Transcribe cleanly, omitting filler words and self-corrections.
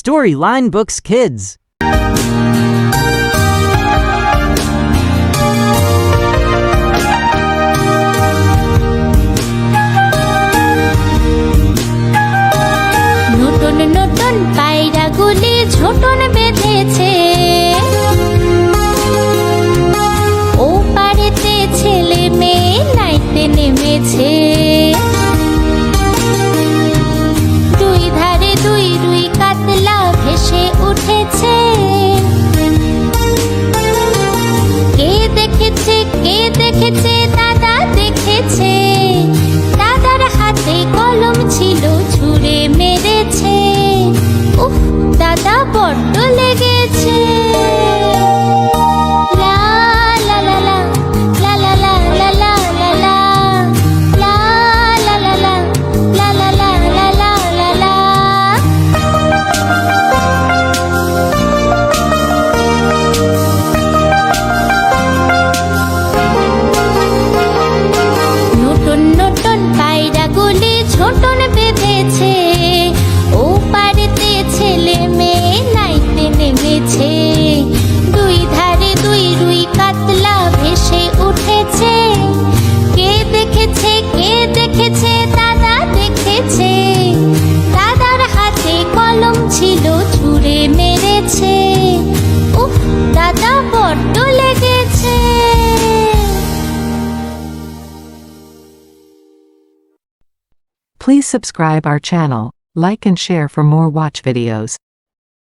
Storyline Books Kids. নতুন নতুন পায়রাগুলি ঝোটন বেঁধেছে, ও পাড়েতে ছেলে মেয়ে নাইতে নেমেছে। দুই ধারে দুই রুই কাতলা ভেসে উঠেছে। কে দেখেছে, কে দেখেছে? দাদা দেখেছে। দাদার হাতে কলম ছিল, ছুঁড়ে মেরেছে। উফ, দাদা বড্ড লেগেছে। লা লা লা লা, লা লা লা লা লা লা লা, লা লা লা লা, লা লা লা লা লা লা লা। নতুন নতুন পায়রাগুলি ঝোটন বেঁধেছে, ও পাড়েতে ছেলে মেয়ে নাইতে নেমেছে। দুই ধারে দুই রুই কাতলা ভেসে উঠেছে। কে দেখেছে, কে দেখেছে? দাদা দেখেছে। দাদার হাতে কলম ছিল, ছুঁড়ে মেরেছে। উফ, দাদা বড্ড লেগেছে। Please subscribe our channel, like and share for more watch videos.